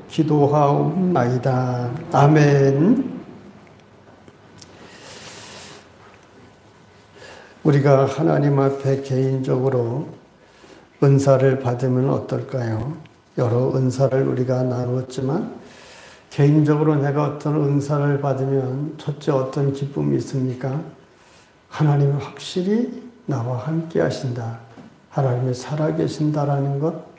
기도하옵나이다. 아멘. 우리가 하나님 앞에 개인적으로 은사를 받으면 어떨까요? 여러 은사를 우리가 나누었지만 개인적으로 내가 어떤 은사를 받으면 첫째 어떤 기쁨이 있습니까? 하나님이 확실히 나와 함께 하신다. 하나님이 살아계신다라는 것,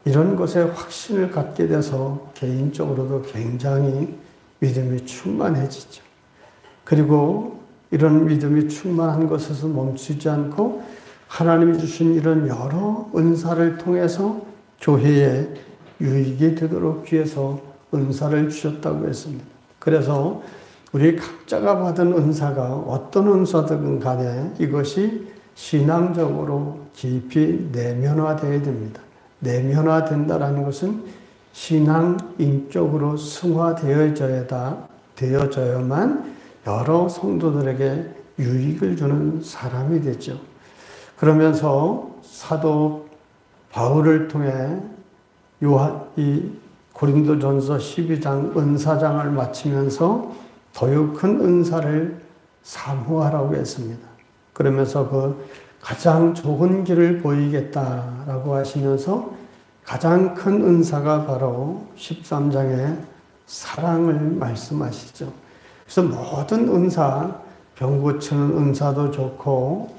이런 것에 확신을 갖게 돼서 개인적으로도 굉장히 믿음이 충만해지죠. 그리고 이런 믿음이 충만한 것에서 멈추지 않고 하나님이 주신 이런 여러 은사를 통해서 교회에 유익이 되도록 위해서 은사를 주셨다고 했습니다. 그래서 우리 각자가 받은 은사가 어떤 은사든 간에 이것이 신앙적으로 깊이 내면화되어야 됩니다. 내면화된다라는 것은 신앙인격으로 승화되어져야만 여러 성도들에게 유익을 주는 사람이 되죠. 그러면서 사도 바울을 통해 이 고린도전서 12장 은사장을 마치면서 더욱 큰 은사를 사모하라고 했습니다. 그러면서 그 가장 좋은 길을 보이겠다라고 하시면서 가장 큰 은사가 바로 13장의 사랑을 말씀하시죠. 그래서 모든 은사, 병 고치는 은사도 좋고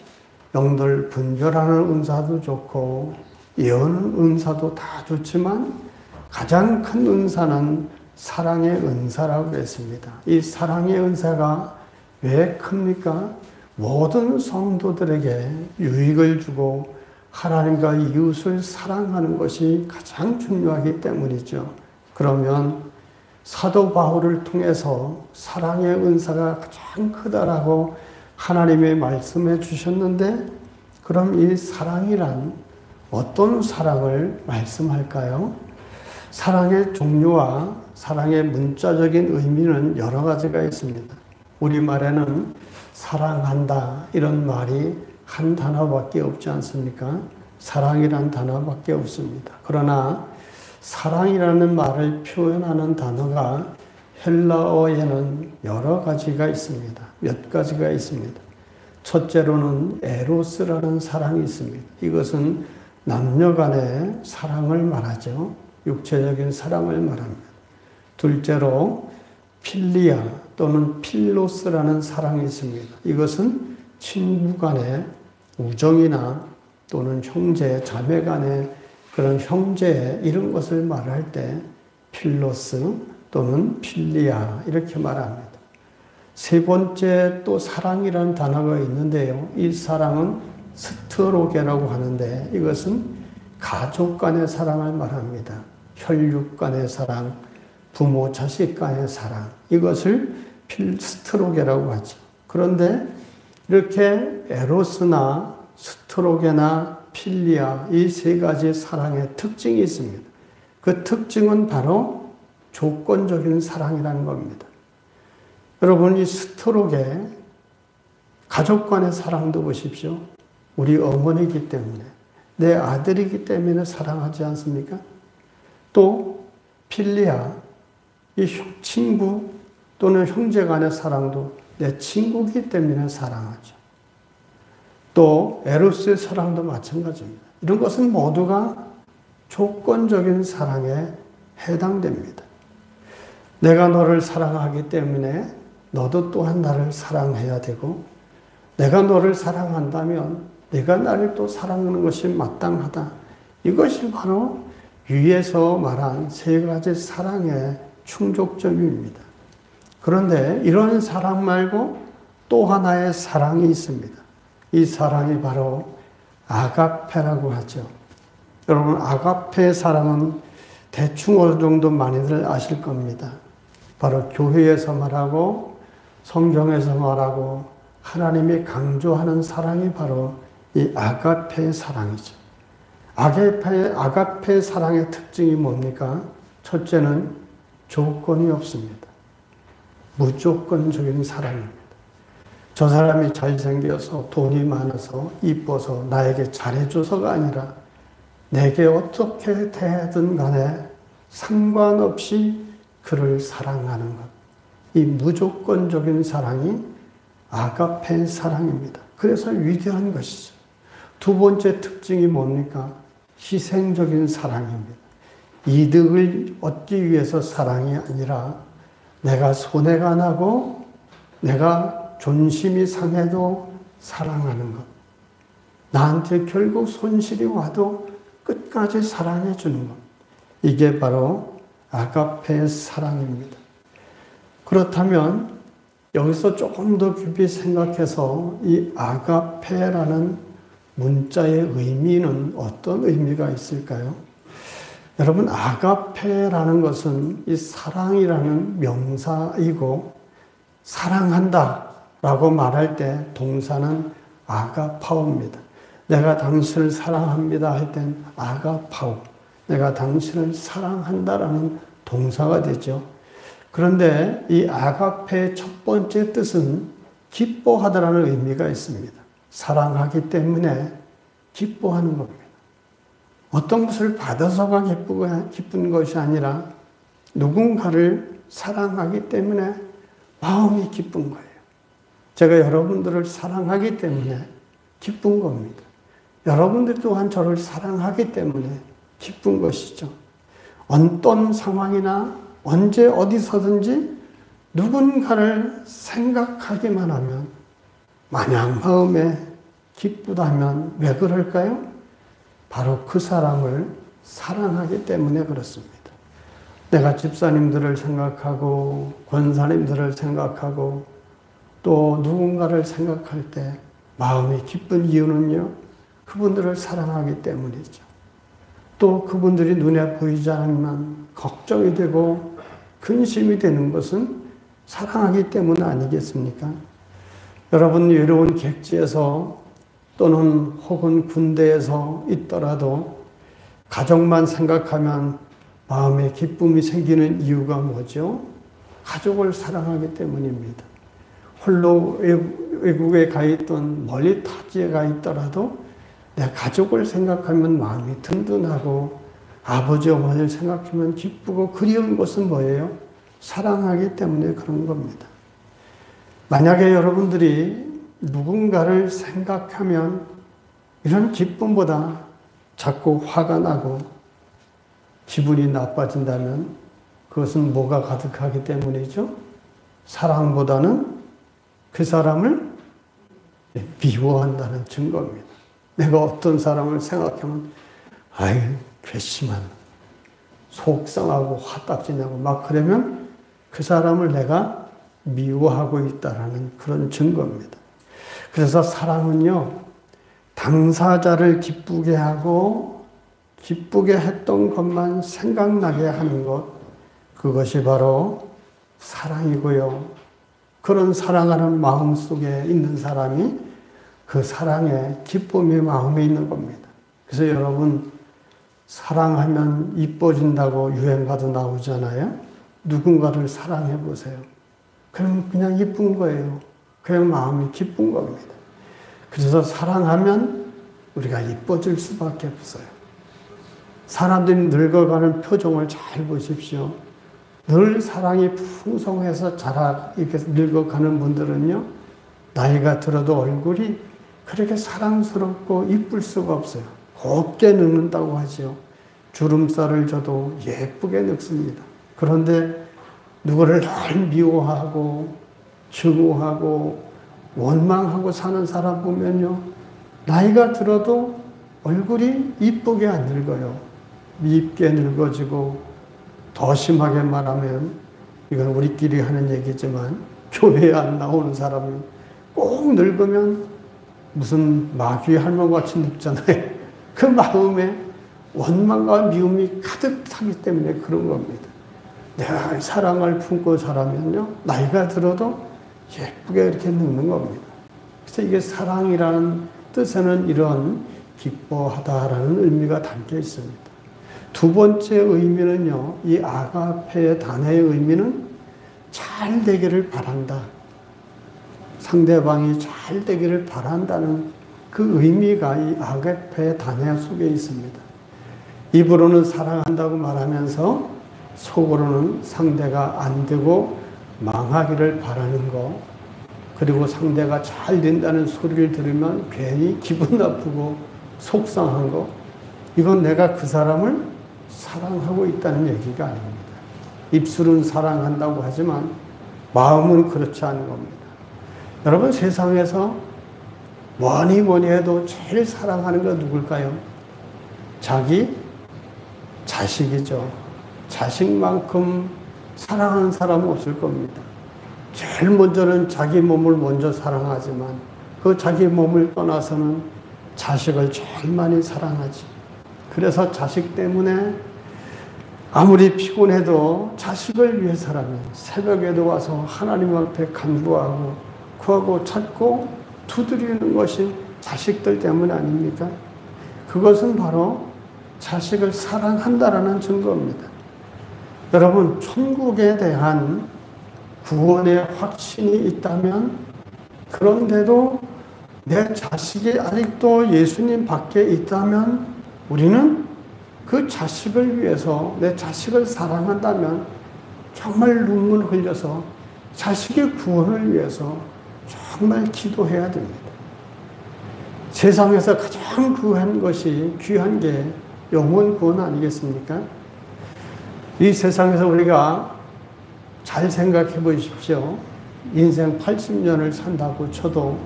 영들 분별하는 은사도 좋고 예언 은사도 다 좋지만 가장 큰 은사는 사랑의 은사라고 했습니다. 이 사랑의 은사가 왜 큽니까? 모든 성도들에게 유익을 주고 하나님과 이웃을 사랑하는 것이 가장 중요하기 때문이죠. 그러면 사도 바울을 통해서 사랑의 은사가 가장 크다라고 하나님이 말씀해 주셨는데, 그럼 이 사랑이란 어떤 사랑을 말씀할까요? 사랑의 종류와 사랑의 문자적인 의미는 여러 가지가 있습니다. 우리말에는 사랑한다 이런 말이 한 단어밖에 없지 않습니까? 사랑이란 단어밖에 없습니다. 그러나 사랑이라는 말을 표현하는 단어가 헬라어에는 여러 가지가 있습니다. 몇 가지가 있습니다. 첫째로는 에로스라는 사랑이 있습니다. 이것은 남녀 간의 사랑을 말하죠. 육체적인 사랑을 말합니다. 둘째로 필리아 또는 필로스라는 사랑이 있습니다. 이것은 친구 간의 우정이나 또는 형제, 자매 간의 그런 형제 이런 것을 말할 때 필로스 또는 필리아 이렇게 말합니다. 세 번째 또 사랑이라는 단어가 있는데요. 이 사랑은 스트로게라고 하는데 이것은 가족 간의 사랑을 말합니다. 혈육 간의 사랑, 부모 자식 간의 사랑, 이것을 스트로게라고 하죠. 그런데 이렇게 에로스나 스트로게나 필리아 이 세 가지 사랑의 특징이 있습니다. 그 특징은 바로 조건적인 사랑이라는 겁니다. 여러분, 이 스트로게 가족 간의 사랑도 보십시오. 우리 어머니이기 때문에, 내 아들이기 때문에 사랑하지 않습니까? 또 필리아, 이 친구 또는 형제 간의 사랑도 내 친구이기 때문에 사랑하죠. 또 에로스의 사랑도 마찬가지입니다. 이런 것은 모두가 조건적인 사랑에 해당됩니다. 내가 너를 사랑하기 때문에 너도 또한 나를 사랑해야 되고, 내가 너를 사랑한다면 네가 나를 또 사랑하는 것이 마땅하다. 이것이 바로 위에서 말한 세 가지 사랑의 충족점입니다. 그런데 이런 사랑 말고 또 하나의 사랑이 있습니다. 이 사랑이 바로 아가페라고 하죠. 여러분, 아가페의 사랑은 대충 어느 정도 많이들 아실 겁니다. 바로 교회에서 말하고 성경에서 말하고 하나님이 강조하는 사랑이 바로 이 아가페의 사랑이죠. 아가페의 사랑의 특징이 뭡니까? 첫째는 조건이 없습니다. 무조건적인 사랑입니다. 저 사람이 잘생겨서 돈이 많아서 이뻐서 나에게 잘해줘서가 아니라 내게 어떻게 대하든 간에 상관없이 그를 사랑하는 것. 이 무조건적인 사랑이 아가페 사랑입니다. 그래서 위대한 것이죠. 두 번째 특징이 뭡니까? 희생적인 사랑입니다. 이득을 얻기 위해서 사랑이 아니라 내가 손해가 나고 내가 존심이 상해도 사랑하는 것. 나한테 결국 손실이 와도 끝까지 사랑해 주는 것. 이게 바로 아가페의 사랑입니다. 그렇다면 여기서 조금 더 깊이 생각해서 이 아가페라는 문자의 의미는 어떤 의미가 있을까요? 여러분, 아가페라는 것은 이 사랑이라는 명사이고 사랑한다 라고 말할 때 동사는 아가파오입니다. 내가 당신을 사랑합니다 할 땐 아가파오, 내가 당신을 사랑한다라는 동사가 되죠. 그런데 이 아가페의 첫 번째 뜻은 기뻐하다라는 의미가 있습니다. 사랑하기 때문에 기뻐하는 겁니다. 어떤 것을 받아서가 기쁜 것이 아니라 누군가를 사랑하기 때문에 마음이 기쁜 거예요. 제가 여러분들을 사랑하기 때문에 기쁜 겁니다. 여러분들 또한 저를 사랑하기 때문에 기쁜 것이죠. 어떤 상황이나 언제 어디서든지 누군가를 생각하기만 하면 마냥 마음에 기쁘다면 왜 그럴까요? 바로 그 사람을 사랑하기 때문에 그렇습니다. 내가 집사님들을 생각하고 권사님들을 생각하고 또 누군가를 생각할 때 마음이 기쁜 이유는요, 그분들을 사랑하기 때문이죠. 또 그분들이 눈에 보이지 않으면 걱정이 되고 근심이 되는 것은 사랑하기 때문 아니겠습니까? 여러분, 외로운 객지에서 또는 혹은 군대에서 있더라도 가족만 생각하면 마음에 기쁨이 생기는 이유가 뭐죠? 가족을 사랑하기 때문입니다. 홀로 외국에 가 있던 멀리 타지에 가 있더라도 내 가족을 생각하면 마음이 든든하고 아버지 어머니를 생각하면 기쁘고 그리운 것은 뭐예요? 사랑하기 때문에 그런 겁니다. 만약에 여러분들이 누군가를 생각하면 이런 기쁨보다 자꾸 화가 나고 기분이 나빠진다면 그것은 뭐가 가득하기 때문이죠? 사랑보다는 그 사람을 미워한다는 증거입니다. 내가 어떤 사람을 생각하면 아이 괘씸한 속상하고 화딱지나고 막 그러면 그 사람을 내가 미워하고 있다는 그런 증거입니다. 그래서 사랑은요, 당사자를 기쁘게 하고 기쁘게 했던 것만 생각나게 하는 것, 그것이 바로 사랑이고요. 그런 사랑하는 마음 속에 있는 사람이 그 사랑에 기쁨이 마음에 있는 겁니다. 그래서 여러분, 사랑하면 이뻐진다고 유행가도 나오잖아요. 누군가를 사랑해 보세요. 그럼 그냥 이쁜 거예요. 그냥 마음이 기쁜 겁니다. 그래서 사랑하면 우리가 이뻐질 수밖에 없어요. 사람들이 늙어가는 표정을 잘 보십시오. 늘 사랑이 풍성해서 이렇게 늙어가는 분들은요, 나이가 들어도 얼굴이 그렇게 사랑스럽고 이쁠 수가 없어요. 곱게 늙는다고 하죠. 주름살을 져도 예쁘게 늙습니다. 그런데 누구를 늘 미워하고 증오하고 원망하고 사는 사람 보면요, 나이가 들어도 얼굴이 이쁘게 안 늙어요. 밉게 늙어지고, 더 심하게 말하면 이건 우리끼리 하는 얘기지만 교회에 안 나오는 사람이 꼭 늙으면 무슨 마귀 할멈같이 늙잖아요. 그 마음에 원망과 미움이 가득하기 때문에 그런 겁니다. 내가 사랑을 품고 자라면요, 나이가 들어도 예쁘게 이렇게 늙는 겁니다. 그래서 이게 사랑이라는 뜻에는 이런 기뻐하다라는 의미가 담겨 있습니다. 두 번째 의미는요, 이 아가페의 단어의 의미는 잘 되기를 바란다. 상대방이 잘 되기를 바란다는 그 의미가 이 아가페의 단어 속에 있습니다. 입으로는 사랑한다고 말하면서 속으로는 상대가 안 되고 망하기를 바라는 거, 그리고 상대가 잘 된다는 소리를 들으면 괜히 기분 나쁘고 속상한 거, 이건 내가 그 사람을 사랑하고 있다는 얘기가 아닙니다. 입술은 사랑한다고 하지만 마음은 그렇지 않은 겁니다. 여러분, 세상에서 뭐니 해도 제일 사랑하는 건 누굴까요? 자기 자식이죠. 자식만큼 사랑하는 사람은 없을 겁니다. 제일 먼저는 자기 몸을 먼저 사랑하지만 그 자기 몸을 떠나서는 자식을 제일 많이 사랑하지. 그래서 자식 때문에 아무리 피곤해도 자식을 위해서라면 새벽에도 와서 하나님 앞에 간구하고 구하고 찾고 두드리는 것이 자식들 때문 아닙니까? 그것은 바로 자식을 사랑한다라는 증거입니다. 여러분, 천국에 대한 구원의 확신이 있다면, 그런데도 내 자식이 아직도 예수님 밖에 있다면, 우리는 그 자식을 위해서, 내 자식을 사랑한다면 정말 눈물 흘려서 자식의 구원을 위해서 정말 기도해야 됩니다. 세상에서 가장 귀한 게 영혼 구원 아니겠습니까? 이 세상에서 우리가 잘 생각해 보십시오. 인생 80년을 산다고 쳐도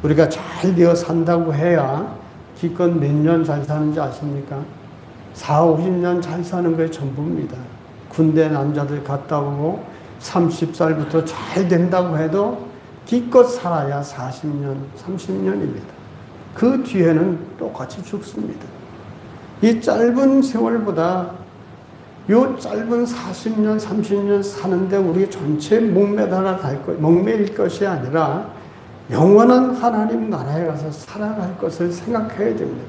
우리가 잘 되어 산다고 해야 기껏 몇 년 잘 사는지 아십니까? 4, 50년 잘 사는 게 전부입니다. 군대 남자들 갔다 오고 30살부터 잘 된다고 해도 기껏 살아야 40년, 30년입니다. 그 뒤에는 똑같이 죽습니다. 이 짧은 세월보다 요 짧은 40년, 30년 사는데 우리 전체 목매일 것이 아니라 영원한 하나님 나라에 가서 살아갈 것을 생각해야 됩니다.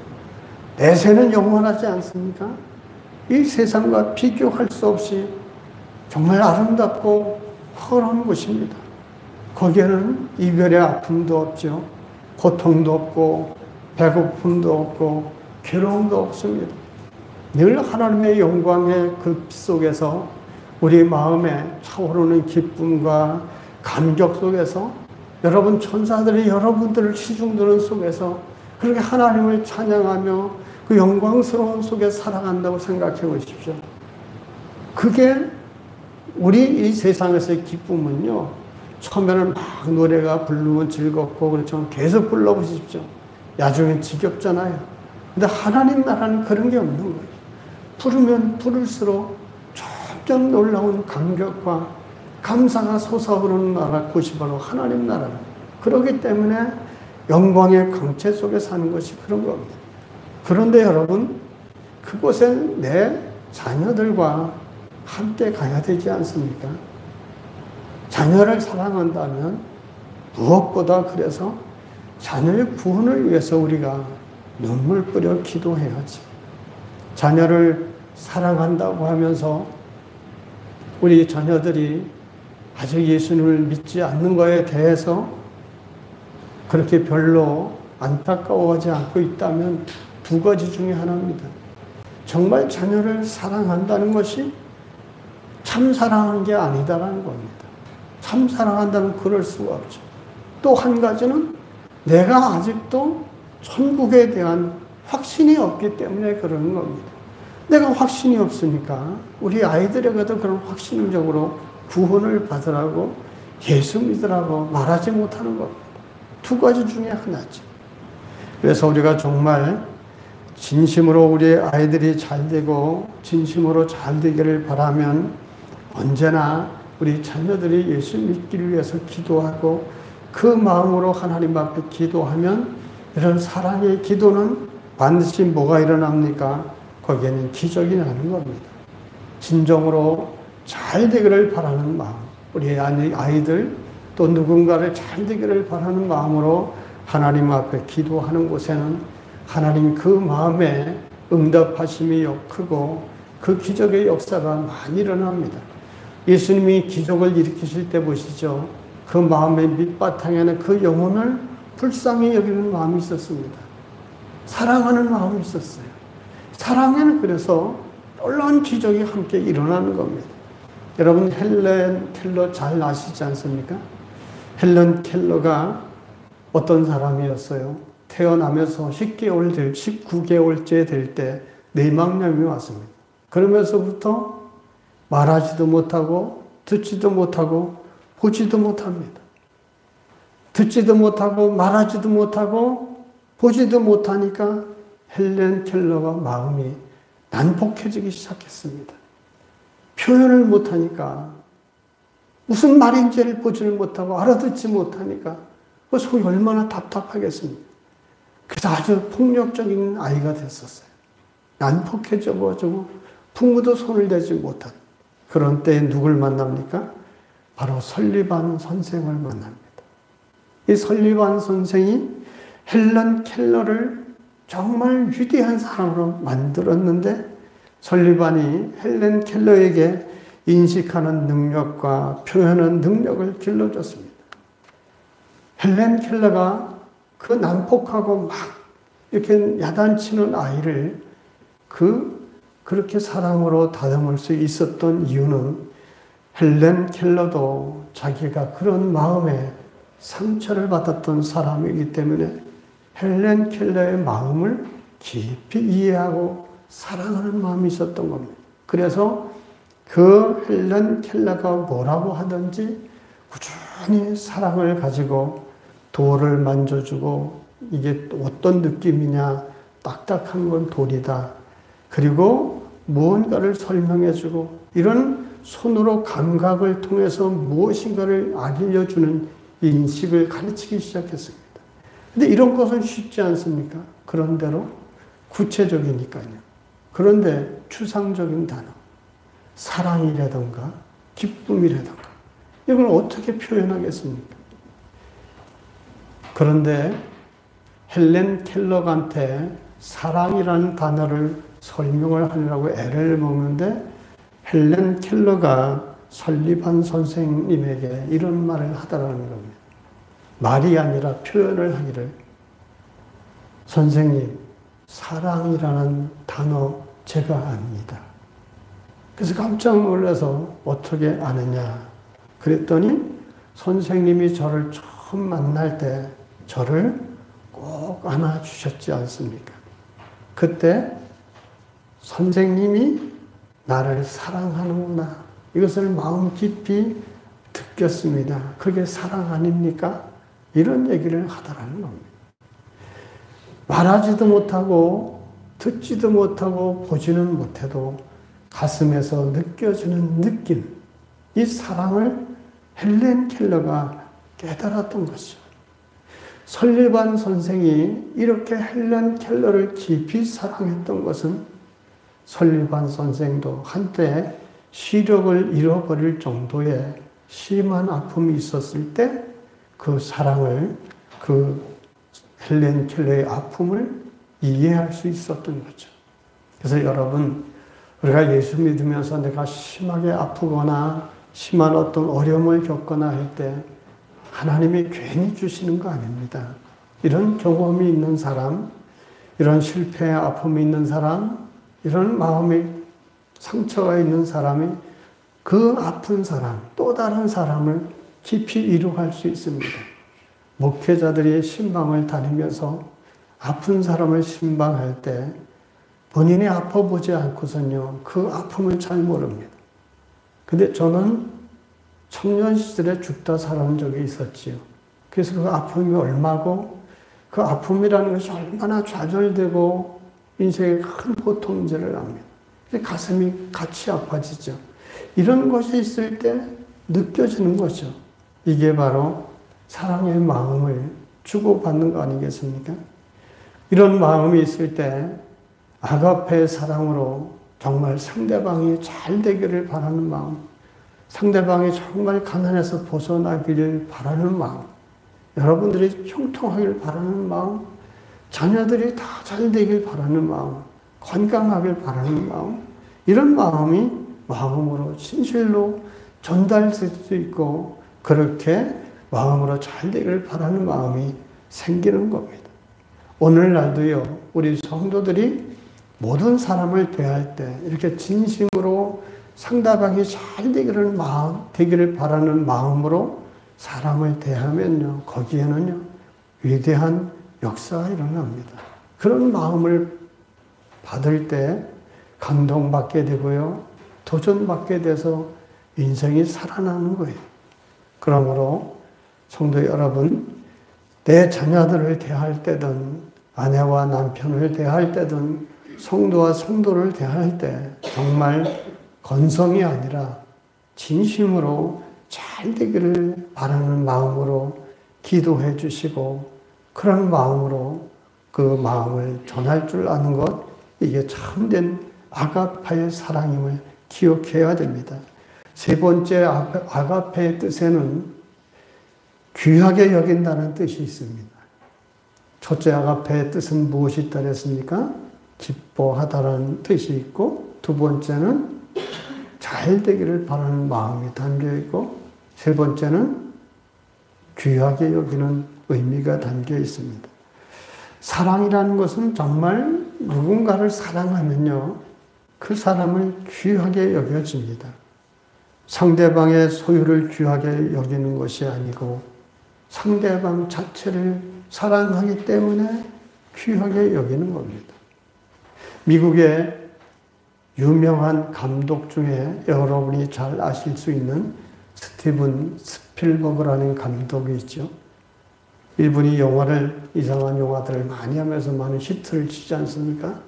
내세는 영원하지 않습니까? 이 세상과 비교할 수 없이 정말 아름답고 푸른 곳입니다. 거기에는 이별의 아픔도 없죠. 고통도 없고 배고픔도 없고 괴로움도 없습니다. 늘 하나님의 영광의 그 속에서 우리 마음에 차오르는 기쁨과 감격 속에서 여러분 천사들이 여러분들을 시중드는 속에서 그렇게 하나님을 찬양하며 그 영광스러운 속에 살아간다고 생각해 보십시오. 그게 우리 이 세상에서의 기쁨은요, 처음에는 막 노래가 부르면 즐겁고 그렇지만 계속 불러보십시오. 나중엔 지겹잖아요. 근데 하나님 나라는 그런 게 없는 거예요. 부르면 부를수록 점점 놀라운 감격과 감사가 솟아오르는 나라, 곳이 바로 하나님 나라입니다. 그렇기 때문에 영광의 광채 속에 사는 것이 그런 겁니다. 그런데 여러분, 그곳에 내 자녀들과 함께 가야 되지 않습니까? 자녀를 사랑한다면 무엇보다 그래서 자녀의 구원을 위해서 우리가 눈물 뿌려 기도해야지. 자녀를 사랑한다고 하면서 우리 자녀들이 아직 예수님을 믿지 않는 것에 대해서 그렇게 별로 안타까워하지 않고 있다면 두 가지 중에 하나입니다. 정말 자녀를 사랑한다는 것이 참 사랑하는 게 아니다라는 겁니다. 참 사랑한다면 그럴 수가 없죠. 또 한 가지는 내가 아직도 천국에 대한 확신이 없기 때문에 그러는 겁니다. 내가 확신이 없으니까 우리 아이들에게도 그런 확신적으로 구원을 받으라고 예수 믿으라고 말하지 못하는 겁니다. 두 가지 중에 하나죠. 그래서 우리가 정말 진심으로 우리 아이들이 잘 되고 진심으로 잘 되기를 바라면 언제나 우리 자녀들이 예수 믿기를 위해서 기도하고 그 마음으로 하나님 앞에 기도하면 이런 사랑의 기도는 반드시 뭐가 일어납니까? 거기에는 기적이 나는 겁니다. 진정으로 잘 되기를 바라는 마음, 우리 아이들 또 누군가를 잘 되기를 바라는 마음으로 하나님 앞에 기도하는 곳에는 하나님 그 마음에 응답하심이 크고 그 기적의 역사가 많이 일어납니다. 예수님이 기적을 일으키실 때 보시죠. 그 마음의 밑바탕에는 그 영혼을 불쌍히 여기는 마음이 있었습니다. 사랑하는 마음이 있었어요. 사랑에는 그래서 놀라운 기적이 함께 일어나는 겁니다. 여러분 헬렌 켈러 잘 아시지 않습니까? 헬렌 켈러가 어떤 사람이었어요? 태어나면서 19개월째 될 때 뇌망염이 왔습니다. 그러면서부터 말하지도 못하고 듣지도 못하고 보지도 못합니다. 듣지도 못하고 말하지도 못하고 보지도 못하니까 헬렌 켈러가 마음이 난폭해지기 시작했습니다. 표현을 못하니까 무슨 말인지를 보지를 못하고 알아듣지 못하니까 그 속이 얼마나 답답하겠습니까? 그래서 아주 폭력적인 아이가 됐었어요. 난폭해져가지고 부모도 손을 대지 못한 그런 때에 누굴 만납니까? 바로 설리반 선생을 만납니다. 이 설리반 선생이 헬렌 켈러를 정말 위대한 사람으로 만들었는데 설리반이 헬렌 켈러에게 인식하는 능력과 표현하는 능력을 길러줬습니다. 헬렌 켈러가 그 난폭하고 막 이렇게 야단치는 아이를 그렇게 사랑으로 다듬을 수 있었던 이유는 헬렌 켈러도 자기가 그런 마음에 상처를 받았던 사람이기 때문에 헬렌 켈러의 마음을 깊이 이해하고 사랑하는 마음이 있었던 겁니다. 그래서 그 헬렌 켈러가 뭐라고 하든지 꾸준히 사랑을 가지고 돌을 만져주고 이게 어떤 느낌이냐, 딱딱한 건 돌이다. 그리고 무언가를 설명해주고 이런 손으로 감각을 통해서 무엇인가를 알려주는 인식을 가르치기 시작했습니다. 근데 이런 것은 쉽지 않습니까? 그런대로 구체적이니까요. 그런데 추상적인 단어, 사랑이라던가 기쁨이라던가 이걸 어떻게 표현하겠습니까? 그런데 헬렌 켈러한테 사랑이라는 단어를 설명을 하려고 애를 먹는데 헬렌 켈러가 설리반 선생님에게 이런 말을 하더라는 겁니다. 말이 아니라 표현을 하기를, 선생님, 사랑이라는 단어 제가 압니다. 그래서 깜짝 놀라서 어떻게 아느냐 그랬더니 선생님이 저를 처음 만날 때 저를 꼭 안아주셨지 않습니까? 그때 선생님이 나를 사랑하는구나 이것을 마음 깊이 느꼈습니다. 그게 사랑 아닙니까? 이런 얘기를 하더라는 겁니다. 말하지도 못하고 듣지도 못하고 보지는 못해도 가슴에서 느껴지는 느낌, 이 사랑을 헬렌 켈러가 깨달았던 것이죠. 설리반 선생이 이렇게 헬렌 켈러를 깊이 사랑했던 것은 설리반 선생도 한때 시력을 잃어버릴 정도의 심한 아픔이 있었을 때 그 사랑을, 그 헬렌 켈러의 아픔을 이해할 수 있었던 거죠. 그래서 여러분, 우리가 예수 믿으면서 내가 심하게 아프거나 심한 어떤 어려움을 겪거나 할 때 하나님이 괜히 주시는 거 아닙니다. 이런 경험이 있는 사람, 이런 실패의 아픔이 있는 사람, 이런 마음의 상처가 있는 사람이 그 아픈 사람, 또 다른 사람을 깊이 위로할 수 있습니다. 목회자들이 신방을 다니면서 아픈 사람을 신방할 때 본인이 아파보지 않고선요, 그 아픔을 잘 모릅니다. 근데 저는 청년 시절에 죽다 살아온 적이 있었지요. 그래서 그 아픔이 얼마고, 그 아픔이라는 것이 얼마나 좌절되고 인생의 큰 고통인지를 압니다. 가슴이 같이 아파지죠. 이런 것이 있을 때 느껴지는 거죠. 이게 바로 사랑의 마음을 주고받는 거 아니겠습니까? 이런 마음이 있을 때 아가페의 사랑으로 정말 상대방이 잘 되기를 바라는 마음, 상대방이 정말 가난해서 벗어나기를 바라는 마음, 여러분들이 형통하길 바라는 마음, 자녀들이 다 잘 되길 바라는 마음, 건강하길 바라는 마음, 이런 마음이 마음으로 진실로 전달될 수 있고 그렇게 마음으로 잘 되기를 바라는 마음이 생기는 겁니다. 오늘날도요, 우리 성도들이 모든 사람을 대할 때 이렇게 진심으로 상대방이 잘 되기를 바라는 마음으로 사람을 대하면요, 거기에는요, 위대한 역사가 일어납니다. 그런 마음을 받을 때 감동받게 되고요, 도전받게 돼서 인생이 살아나는 거예요. 그러므로 성도 여러분, 내 자녀들을 대할 때든 아내와 남편을 대할 때든 성도와 성도를 대할 때 정말 건성이 아니라 진심으로 잘 되기를 바라는 마음으로 기도해 주시고 그런 마음으로 그 마음을 전할 줄 아는 것, 이게 참된 아가파의 사랑임을 기억해야 됩니다. 세 번째 아가페의 뜻에는 귀하게 여긴다는 뜻이 있습니다. 첫째 아가페의 뜻은 무엇이 따랐습니까? 기뻐하다라는 뜻이 있고, 두 번째는 잘 되기를 바라는 마음이 담겨 있고, 세 번째는 귀하게 여기는 의미가 담겨 있습니다. 사랑이라는 것은 정말 누군가를 사랑하면요, 그 사람을 귀하게 여겨집니다. 상대방의 소유를 귀하게 여기는 것이 아니고 상대방 자체를 사랑하기 때문에 귀하게 여기는 겁니다. 미국의 유명한 감독 중에 여러분이 잘 아실 수 있는 스티븐 스필버그라는 감독이 있죠. 이분이 이상한 영화들을 많이 하면서 많은 히트를 치지 않습니까?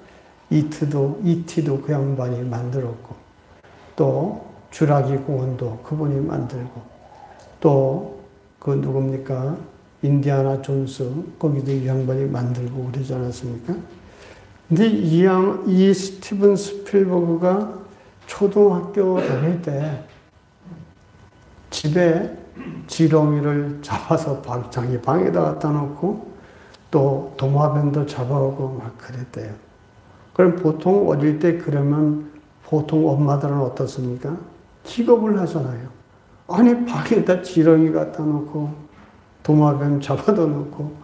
E.T.도 그 양반이 만들었고, 또 주라기 공원도 그분이 만들고, 또 그 누굽니까? 인디아나 존스, 거기도 이 양반이 만들고 그러지 않았습니까? 근데 이 스티븐 스필버그가 초등학교 다닐 때 집에 지렁이를 잡아서 자기 방에다 갖다 놓고 또 도마뱀도 잡아오고 막 그랬대요. 그럼 보통 어릴 때 그러면 보통 엄마들은 어떻습니까? 기겁을 하잖아요. 아니, 방에다 지렁이 갖다 놓고 도마뱀 잡아다 놓고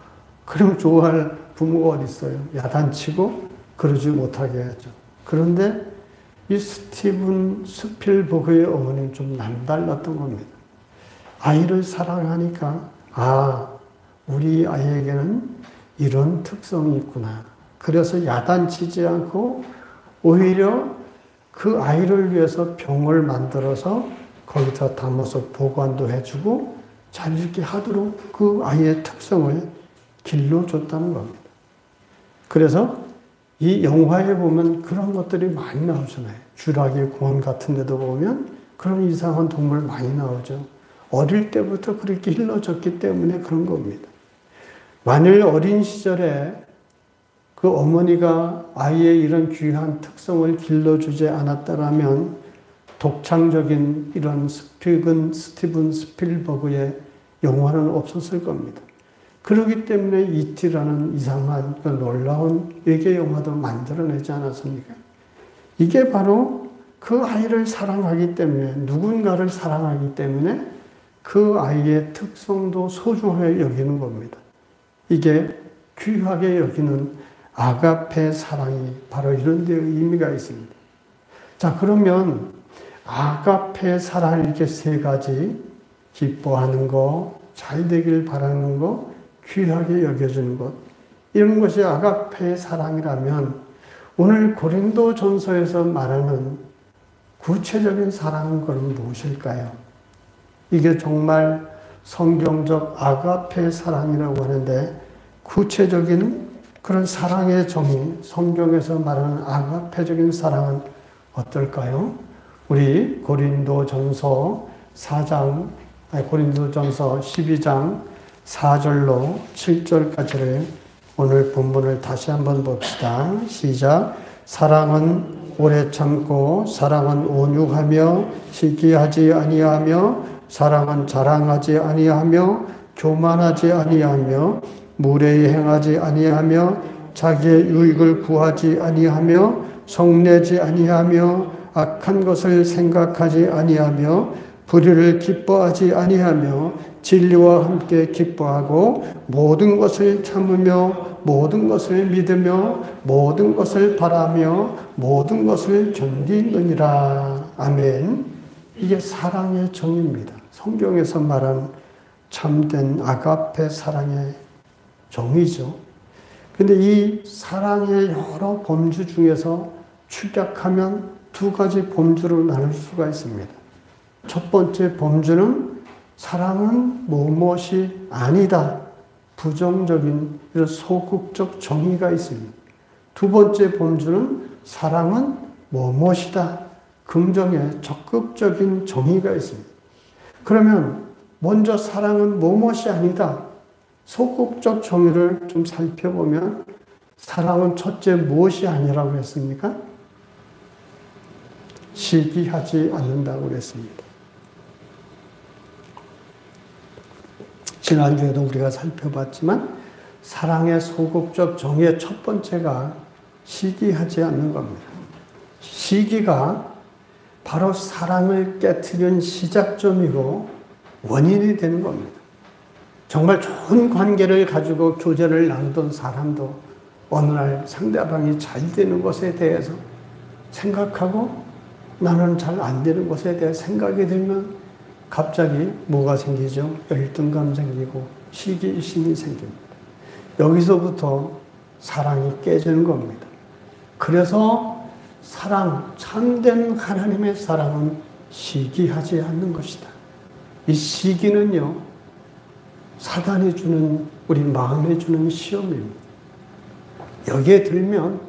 그럼 좋아할 부모가 어디 있어요? 야단치고 그러지 못하게 하죠. 그런데 이 스티븐 스필버그의 어머니는 좀 남달랐던 겁니다. 아이를 사랑하니까 우리 아이에게는 이런 특성이 있구나. 그래서 야단치지 않고 오히려 그 아이를 위해서 병을 만들어서 거기다 담아서 보관도 해주고 잘 이렇게 하도록 그 아이의 특성을 길러줬다는 겁니다. 그래서 이 영화에 보면 그런 것들이 많이 나오잖아요. 주라기 공원 같은 데도 보면 그런 이상한 동물 많이 나오죠. 어릴 때부터 그렇게 길러졌기 때문에 그런 겁니다. 만일 어린 시절에 그 어머니가 아이의 이런 귀한 특성을 길러주지 않았다면 독창적인 이런 스티븐 스필버그의 영화는 없었을 겁니다. 그렇기 때문에 E.T.라는 이상한 놀라운 외계 영화도 만들어내지 않았습니까? 이게 바로 그 아이를 사랑하기 때문에, 누군가를 사랑하기 때문에 그 아이의 특성도 소중하게 여기는 겁니다. 이게 귀하게 여기는 아가페 사랑이 바로 이런 데 의미가 있습니다. 자, 그러면 아가페 사랑 이렇게 세 가지, 기뻐하는 거, 잘 되길 바라는 거, 귀하게 여겨주는 것, 이런 것이 아가페 사랑이라면 오늘 고린도전서에서 말하는 구체적인 사랑은 그럼 무엇일까요? 이게 정말 성경적 아가페 사랑이라고 하는데 구체적인 그런 사랑의 정의, 성경에서 말하는 아가페적인 사랑은 어떨까요? 우리 고린도전서 12장 4절로 7절까지를 오늘 본문을 다시 한번 봅시다. 시작. 사랑은 오래 참고, 사랑은 온유하며, 시기하지 아니하며, 사랑은 자랑하지 아니하며, 교만하지 아니하며, 무례히 행하지 아니하며, 자기의 유익을 구하지 아니하며, 성내지 아니하며, 악한 것을 생각하지 아니하며, 불의를 기뻐하지 아니하며 진리와 함께 기뻐하고 모든 것을 참으며 모든 것을 믿으며 모든 것을 바라며 모든 것을 견디느니라. 아멘. 이게 사랑의 정의입니다. 성경에서 말한 참된 아가페 사랑의 정의죠. 근데 이 사랑의 여러 범주 중에서 축약하면 두 가지 범주로 나눌 수가 있습니다. 첫 번째 범주는 사랑은 무엇이 아니다. 부정적인 이런 소극적 정의가 있습니다. 두 번째 범주는 사랑은 무엇이다. 긍정의 적극적인 정의가 있습니다. 그러면 먼저 사랑은 무엇이 아니다. 소극적 정의를 좀 살펴보면 사랑은 첫째 무엇이 아니라고 했습니까? 시기하지 않는다고 그랬습니다. 지난주에도 우리가 살펴봤지만 사랑의 소극적 정의의 첫 번째가 시기하지 않는 겁니다. 시기가 바로 사랑을 깨트리는 시작점이고 원인이 되는 겁니다. 정말 좋은 관계를 가지고 교제를 나누던 사람도 어느 날 상대방이 잘 되는 것에 대해서 생각하고 나는 잘 안 되는 것에 대해 생각이 들면 갑자기 뭐가 생기죠? 열등감 생기고 시기심이 생깁니다. 여기서부터 사랑이 깨지는 겁니다. 그래서 사랑, 참된 하나님의 사랑은 시기하지 않는 것이다. 이 시기는요, 사단이 주는, 우리 마음에 주는 시험입니다. 여기에 들면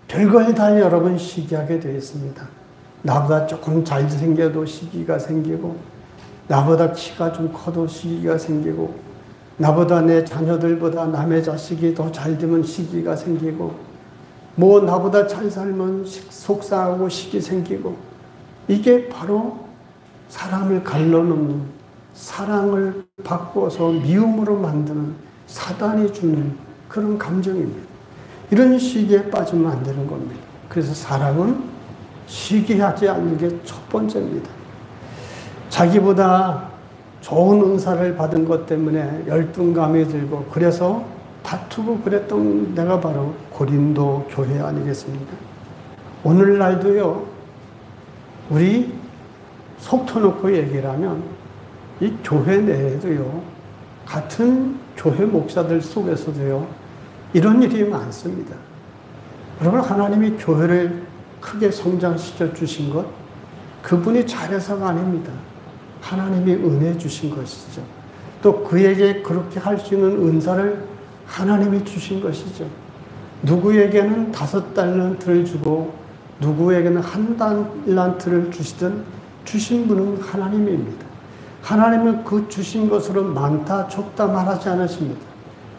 별걸 다 여러분 시기하게 되어 있습니다. 나보다 조금 잘생겨도 시기가 생기고, 나보다 키가 좀 커도 시기가 생기고, 나보다 내 자녀들보다 남의 자식이 더 잘 되면 시기가 생기고, 뭐 나보다 잘 살면 속상하고 시기 생기고, 이게 바로 사람을 갈라놓는, 사랑을 바꿔서 미움으로 만드는 사단이 주는 그런 감정입니다. 이런 시기에 빠지면 안 되는 겁니다. 그래서 사랑은 시기하지 않는 게 첫 번째입니다. 자기보다 좋은 은사를 받은 것 때문에 열등감이 들고 그래서 다투고 그랬던 데가 바로 고린도 교회 아니겠습니까? 오늘날도요, 우리 속 터놓고 얘기를 하면 이 교회 내에도요, 같은 교회 목사들 속에서도요, 이런 일이 많습니다. 여러분, 하나님이 교회를 크게 성장시켜 주신 것, 그분이 잘해서가 아닙니다. 하나님이 은혜 주신 것이죠. 또 그에게 그렇게 할 수 있는 은사를 하나님이 주신 것이죠. 누구에게는 5달란트를 주고 누구에게는 1달란트를 주시든 주신 분은 하나님입니다. 하나님은 그 주신 것으로 많다 적다 말하지 않으십니다.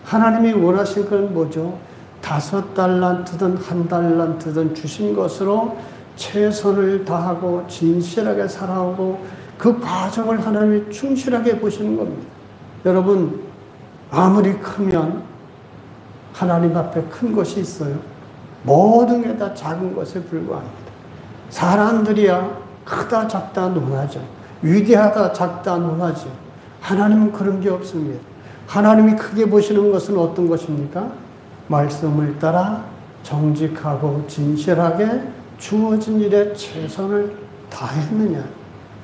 하나님이 원하신 건 뭐죠? 5달란트든 1달란트든 주신 것으로 최선을 다하고 진실하게 살아오고 그 과정을 하나님이 충실하게 보시는 겁니다. 여러분, 아무리 크면 하나님 앞에 큰 것이 있어요. 모든 게 다 작은 것에 불과합니다. 사람들이야 크다 작다 논하죠. 위대하다 작다 논하죠. 하나님은 그런 게 없습니다. 하나님이 크게 보시는 것은 어떤 것입니까? 말씀을 따라 정직하고 진실하게 주어진 일에 최선을 다했느냐.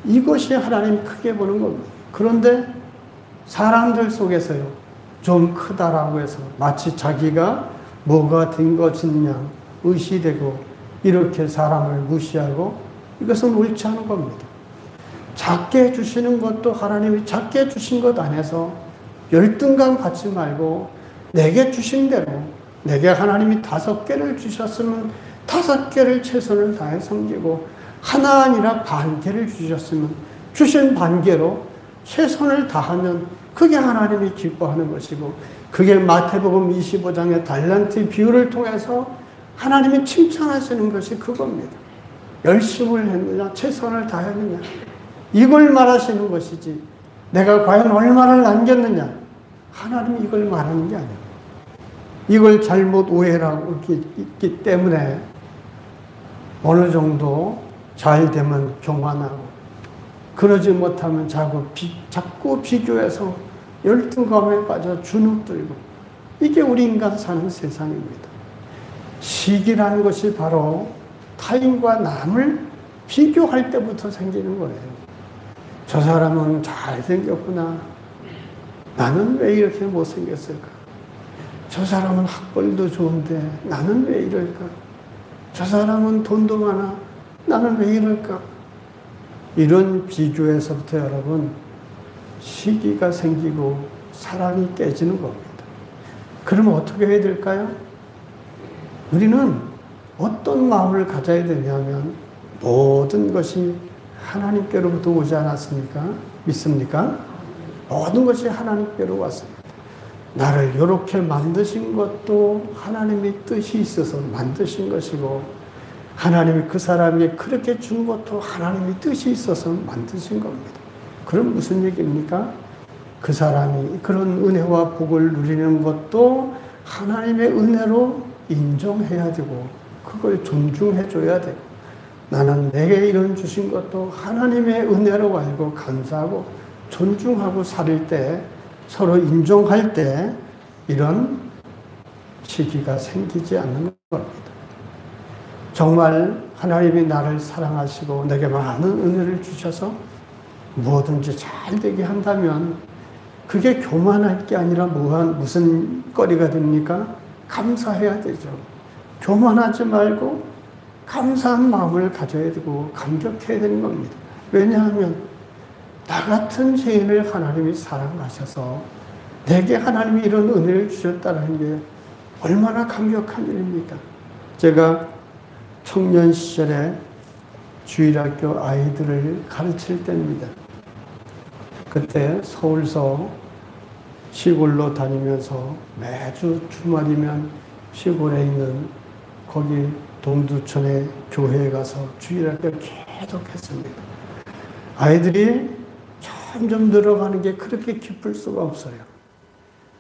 이것이 하나님 크게 보는 겁니다. 그런데 사람들 속에서요, 좀 크다라고 해서 마치 자기가 뭐가 된 것이냐 의시되고 이렇게 사람을 무시하고, 이것은 옳지 않은 겁니다. 작게 주시는 것도 하나님이 작게 주신 것 안에서 열등감 갖지 말고 내게 주신 대로, 내게 하나님이 5개를 주셨으면 5개를 최선을 다해 섬기고, 하나 아니라 반개를 주셨으면 주신 반개로 최선을 다하면 그게 하나님이 기뻐하는 것이고, 그게 마태복음 25장의 달란트 비유를 통해서 하나님이 칭찬하시는 것이 그겁니다. 열심을 했느냐, 최선을 다했느냐, 이걸 말하시는 것이지 내가 과연 얼마를 남겼느냐, 하나님이 이걸 말하는 게 아니에요. 이걸 잘못 오해를 하고 있기 때문에 어느 정도 잘 되면 교만하고 그러지 못하면 자꾸 비교해서 열등감에 빠져 주눅들고, 이게 우리 인간 사는 세상입니다. 시기라는 것이 바로 타인과 남을 비교할 때부터 생기는 거예요. 저 사람은 잘생겼구나. 나는 왜 이렇게 못생겼을까? 저 사람은 학벌도 좋은데 나는 왜 이럴까? 저 사람은 돈도 많아. 나는 왜 이럴까? 이런 비교에서부터 여러분, 시기가 생기고 사랑이 깨지는 겁니다. 그러면 어떻게 해야 될까요? 우리는 어떤 마음을 가져야 되냐면, 모든 것이 하나님께로부터 오지 않았습니까? 믿습니까? 모든 것이 하나님께로 왔습니다. 나를 이렇게 만드신 것도 하나님의 뜻이 있어서 만드신 것이고, 하나님이 그 사람에게 그렇게 준 것도 하나님의 뜻이 있어서 만드신 겁니다. 그럼 무슨 얘기입니까? 그 사람이 그런 은혜와 복을 누리는 것도 하나님의 은혜로 인정해야 되고, 그걸 존중해 줘야 되고, 나는 내게 이런 주신 것도 하나님의 은혜로 알고 감사하고 존중하고 살 때, 서로 인정할 때 이런 시기가 생기지 않는 겁니다. 정말 하나님이 나를 사랑하시고 내게 많은 은혜를 주셔서 뭐든지 잘 되게 한다면 그게 교만할 게 아니라 무슨 거리가 됩니까? 감사해야 되죠. 교만하지 말고 감사한 마음을 가져야 되고 감격해야 되는 겁니다. 왜냐하면 나 같은 죄인을 하나님이 사랑하셔서 내게 하나님이 이런 은혜를 주셨다는 게 얼마나 감격한 일입니까? 제가 청년 시절에 주일학교 아이들을 가르칠 때입니다. 그때 서울서 시골로 다니면서 매주 주말이면 시골에 있는 거기 동두천의 교회에 가서 주일학교 계속 했습니다. 아이들이 점점 늘어가는 게 그렇게 기쁠 수가 없어요.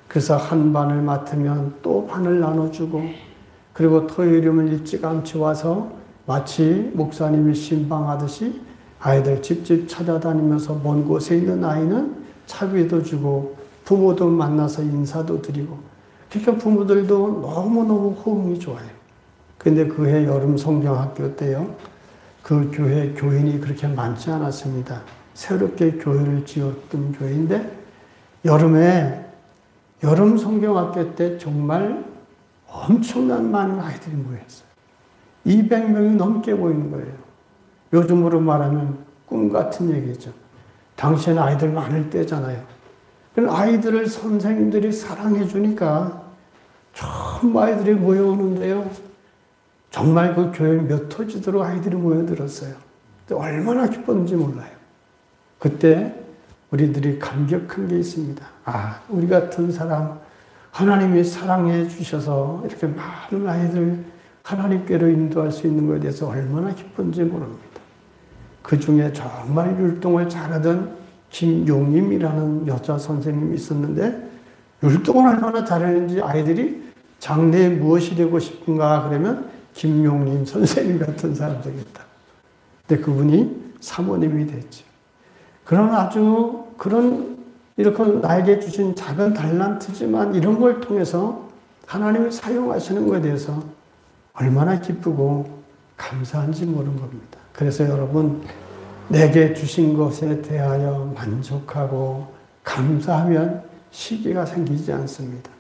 그래서 한 반을 맡으면 또 반을 나눠주고, 그리고 토요일이면 일찌감치 와서 마치 목사님이 신방하듯이 아이들 집집 찾아다니면서 먼 곳에 있는 아이는 차비도 주고 부모도 만나서 인사도 드리고, 그러니까 부모들도 너무너무 호응이 좋아요. 근데 그해 여름 성경학교 때요, 그 교회 교인이 그렇게 많지 않았습니다. 새롭게 교회를 지었던 교회인데, 여름에 여름 성경학교 때 정말 엄청난 많은 아이들이 모였어요. 200명이 넘게 모이는 거예요. 요즘으로 말하면 꿈 같은 얘기죠. 당시에는 아이들 많을 때잖아요. 아이들을 선생님들이 사랑해 주니까 전부 아이들이 모여오는데요. 정말 그 교회 몇 터지도록 아이들이 모여들었어요. 얼마나 기뻤는지 몰라요. 그때 우리들이 감격한 게 있습니다. 아, 우리 같은 사람 하나님이 사랑해 주셔서 이렇게 많은 아이들 하나님께로 인도할 수 있는 것에 대해서 얼마나 기쁜지 모릅니다. 그 중에 정말 율동을 잘하던 김용임이라는 여자 선생님이 있었는데, 율동을 얼마나 잘했는지 아이들이 장래에 무엇이 되고 싶은가 그러면 김용임 선생님 같은 사람 되겠다. 근데 그분이 사모님이 됐죠. 이렇게 나에게 주신 작은 달란트지만 이런 걸 통해서 하나님을 사용하시는 것에 대해서 얼마나 기쁘고 감사한지 모르는 겁니다. 그래서 여러분, 내게 주신 것에 대하여 만족하고 감사하면 시기가 생기지 않습니다.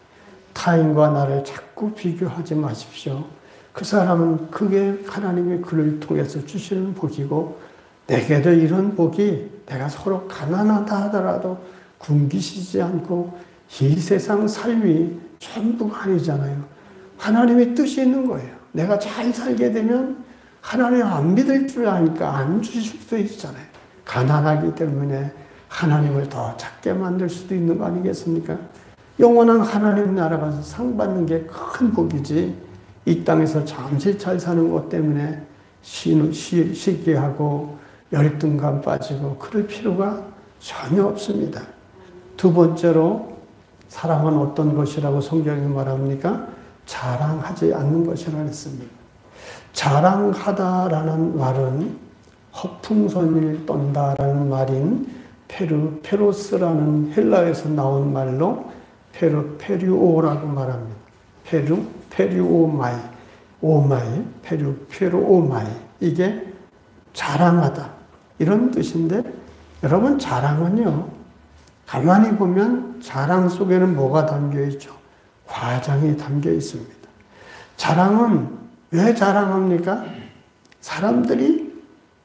타인과 나를 자꾸 비교하지 마십시오. 그 사람은 그게 하나님이 그를 통해서 주시는 복이고, 내게도 이런 복이, 내가 서로 가난하다 하더라도 굶기시지 않고, 이 세상 삶이 전부가 아니잖아요. 하나님의 뜻이 있는 거예요. 내가 잘 살게 되면 하나님 안 믿을 줄 아니까 안 주실 수도 있잖아요. 가난하기 때문에 하나님을 더 작게 만들 수도 있는 거 아니겠습니까? 영원한 하나님 나라 가서 상 받는 게 큰 복이지, 이 땅에서 잠시 잘 사는 것 때문에 시기하고 열등감 빠지고 그럴 필요가 전혀 없습니다. 두 번째로, 사랑은 어떤 것이라고 성경이 말합니까? 자랑하지 않는 것이라고 했습니다. 자랑하다라는 말은 허풍선을 떤다라는 말인 페루페로스라는 헬라에서 나온 말로 페루페류오라고 말합니다. 페루페류오마이, 오마이, 페루페류오마이. 이게 자랑하다 이런 뜻인데, 여러분 자랑은요, 가만히 보면 자랑 속에는 뭐가 담겨 있죠? 과장이 담겨 있습니다. 자랑은 왜 자랑합니까? 사람들이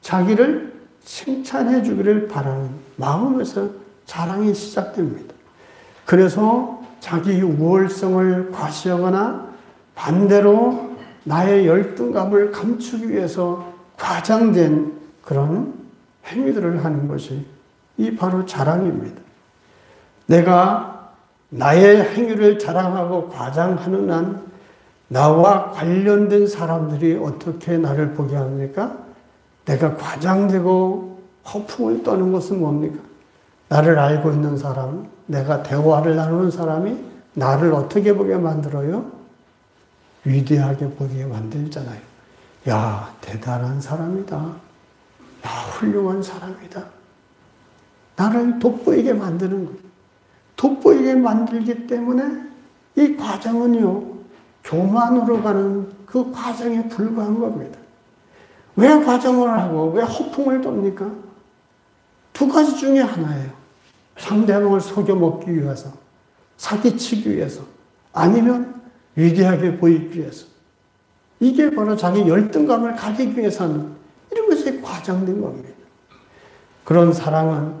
자기를 칭찬해 주기를 바라는 마음에서 자랑이 시작됩니다. 그래서 자기 우월성을 과시하거나 반대로 나의 열등감을 감추기 위해서 과장된 그런 행위들을 하는 것이 이 바로 자랑입니다. 내가 나의 행위를 자랑하고 과장하는 한 나와 관련된 사람들이 어떻게 나를 보게 합니까? 내가 과장되고 허풍을 떠는 것은 뭡니까? 나를 알고 있는 사람, 내가 대화를 나누는 사람이 나를 어떻게 보게 만들어요? 위대하게 보게 만들잖아요. 야, 대단한 사람이다. 야, 훌륭한 사람이다. 나를 돋보이게 만드는 거예요. 돋보이게 만들기 때문에 이 과정은요, 교만으로 가는 그 과정에 불과한 겁니다. 왜 과정을 하고 왜 허풍을 돕니까? 두 가지 중에 하나예요. 상대방을 속여먹기 위해서, 사기치기 위해서, 아니면 위대하게 보이기 위해서. 이게 바로 자기 열등감을 가지기 위해서는 이런 것이 과장된 겁니다. 그런 사랑은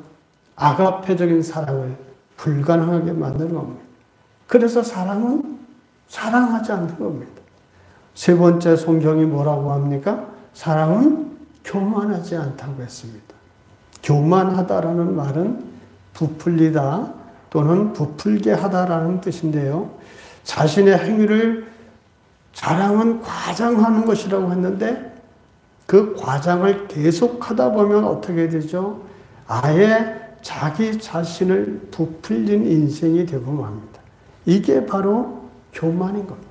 아가페적인 사랑을 불가능하게 만드는 겁니다. 그래서 사랑은 사랑하지 않는 겁니다. 세 번째 성경이 뭐라고 합니까? 사랑은 교만하지 않다고 했습니다. 교만하다라는 말은 부풀리다 또는 부풀게 하다라는 뜻인데요. 자신의 행위를 자랑은 과장하는 것이라고 했는데 그 과장을 계속하다 보면 어떻게 되죠? 아예 자기 자신을 부풀린 인생이 되고 맙니다. 이게 바로 교만인 겁니다.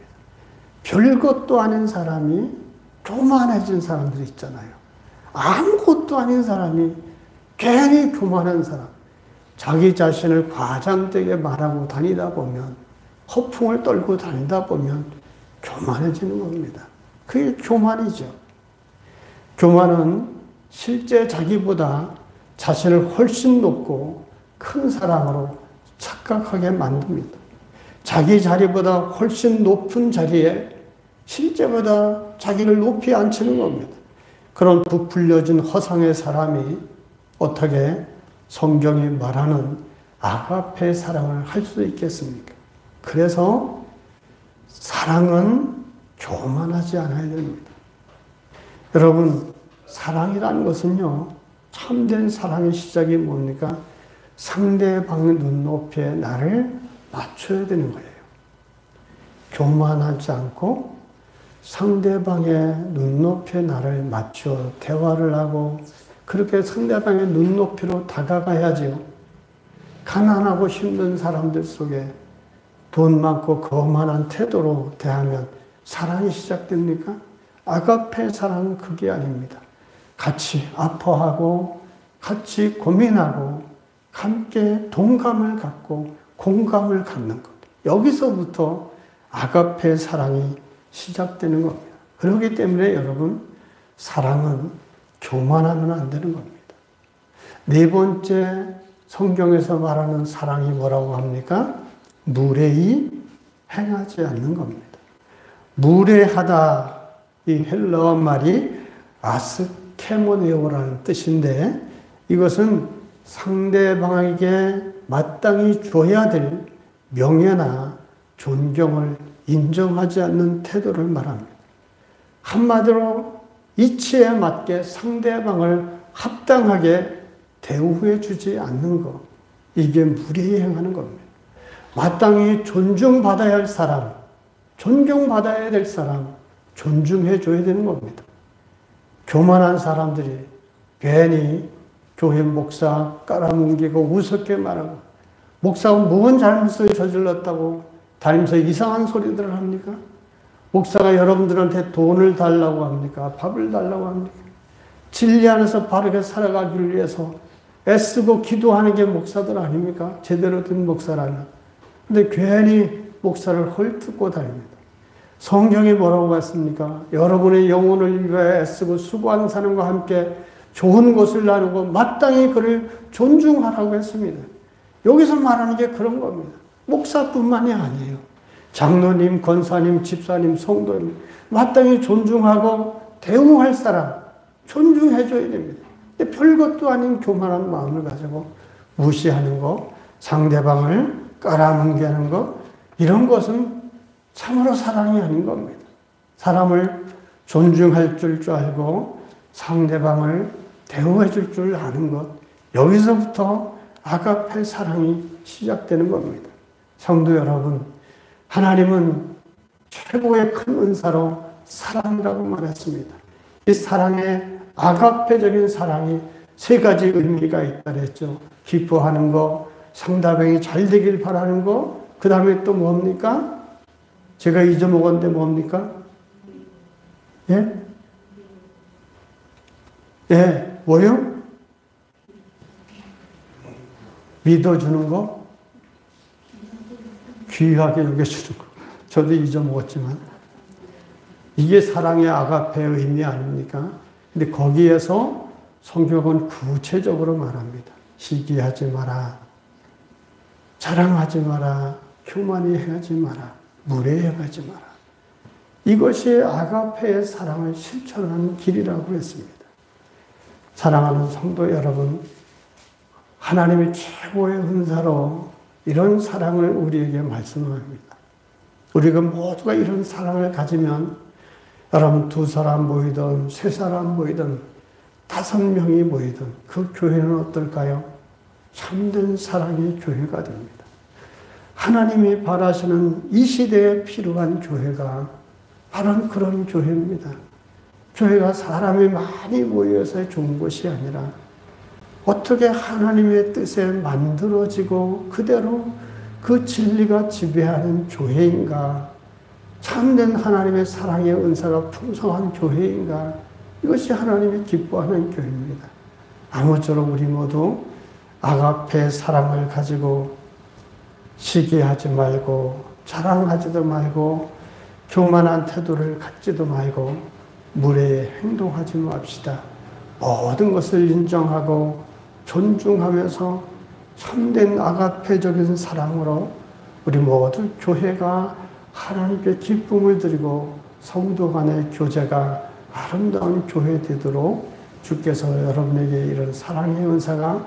별것도 아닌 사람이 교만해진 사람들이 있잖아요. 아무것도 아닌 사람이 괜히 교만한 사람, 자기 자신을 과장되게 말하고 다니다 보면, 허풍을 떨고 다니다 보면 교만해지는 겁니다. 그게 교만이죠. 교만은 실제 자기보다 자신을 훨씬 높고 큰 사람으로 착각하게 만듭니다. 자기 자리보다 훨씬 높은 자리에 실제보다 자기를 높이 앉히는 겁니다. 그런 부풀려진 허상의 사람이 어떻게 성경이 말하는 아가페 사랑을 할 수 있겠습니까? 그래서 사랑은 교만하지 않아야 됩니다. 여러분, 사랑이라는 것은요, 참된 사랑의 시작이 뭡니까? 상대방의 눈높이에 나를 맞춰야 되는 거예요. 교만하지 않고 상대방의 눈높이에 나를 맞춰 대화를 하고 그렇게 상대방의 눈높이로 다가가야지요. 가난하고 힘든 사람들 속에 돈 많고 거만한 태도로 대하면 사랑이 시작됩니까? 아가페 사랑은 그게 아닙니다. 같이 아파하고 같이 고민하고 함께 동감을 갖고 공감을 갖는 것. 여기서부터 아가페 사랑이 시작되는 겁니다. 그렇기 때문에 여러분, 사랑은 교만하면 안 되는 겁니다. 네 번째 성경에서 말하는 사랑이 뭐라고 합니까? 무례히 행하지 않는 겁니다. 무례하다, 이 헬라어 말이 아스케모네오라는 뜻인데 이것은 상대방에게 마땅히 줘야 될 명예나 존경을 인정하지 않는 태도를 말합니다. 한마디로 이치에 맞게 상대방을 합당하게 대우해 주지 않는 것, 이게 무례히 행하는 겁니다. 마땅히 존중받아야 할 사람, 존경받아야 될 사람, 존중해 줘야 되는 겁니다. 교만한 사람들이 괜히 교회 목사 깔아뭉개고 우습게 말하고, 목사가 무슨 잘못을 저질렀다고 다니면서 이상한 소리들을 합니까? 목사가 여러분들한테 돈을 달라고 합니까? 밥을 달라고 합니까? 진리 안에서 바르게 살아가기 위해서 애쓰고 기도하는 게 목사들 아닙니까? 제대로 된 목사라면. 근데 괜히 목사를 헐뜯고 다닙니다. 성경이 뭐라고 했습니까? 여러분의 영혼을 위해 애쓰고 수고하는 사람과 함께 좋은 것을 나누고 마땅히 그를 존중하라고 했습니다. 여기서 말하는 게 그런 겁니다. 목사뿐만이 아니에요. 장로님, 권사님, 집사님, 성도님 마땅히 존중하고 대우할 사람 존중해줘야 됩니다. 근데 별것도 아닌 교만한 마음을 가지고 무시하는 거, 상대방을 깔아뭉개는 거, 이런 것은 참으로 사랑이 아닌 겁니다. 사람을 존중할 줄 알고 상대방을 대우해 줄 줄 아는 것, 여기서부터 아가페 사랑이 시작되는 겁니다. 성도 여러분, 하나님은 최고의 큰 은사로 사랑이라고 말했습니다. 이 사랑의 아가페적인 사랑이 세 가지 의미가 있다 그랬죠. 기뻐하는 거, 상대방이 잘 되길 바라는 거, 그 다음에 또 뭡니까? 제가 잊어먹었는데 뭡니까? 예? 예, 뭐요? 믿어주는 거? 귀하게 여겨주는 거. 저도 잊어먹었지만. 이게 사랑의 아가페의 의미 아닙니까? 근데 거기에서 성경은 구체적으로 말합니다. 시기하지 마라. 자랑하지 마라. 교만히 행하지 마라. 무례행하지 마라. 이것이 아가페의 사랑을 실천하는 길이라고 했습니다. 사랑하는 성도 여러분, 하나님의 최고의 은사로 이런 사랑을 우리에게 말씀합니다. 우리가 모두가 이런 사랑을 가지면 여러분 2사람 모이든 3사람 모이든 5명이 모이든 그 교회는 어떨까요? 참된 사랑의 교회가 됩니다. 하나님이 바라시는 이 시대에 필요한 교회가 바로 그런 교회입니다. 교회가 사람이 많이 모여서 좋은 것이 아니라 어떻게 하나님의 뜻에 만들어지고 그대로 그 진리가 지배하는 교회인가, 참된 하나님의 사랑의 은사가 풍성한 교회인가, 이것이 하나님이 기뻐하는 교회입니다. 아무쪼록 우리 모두 아가페의 사랑을 가지고 시기하지 말고 자랑하지도 말고 교만한 태도를 갖지도 말고 무례히 행동하지 맙시다. 모든 것을 인정하고 존중하면서 참된 아가페적인 사랑으로 우리 모두 교회가 하나님께 기쁨을 드리고 성도 간의 교제가 아름다운 교회 되도록 주께서 여러분에게 이런 사랑의 은사가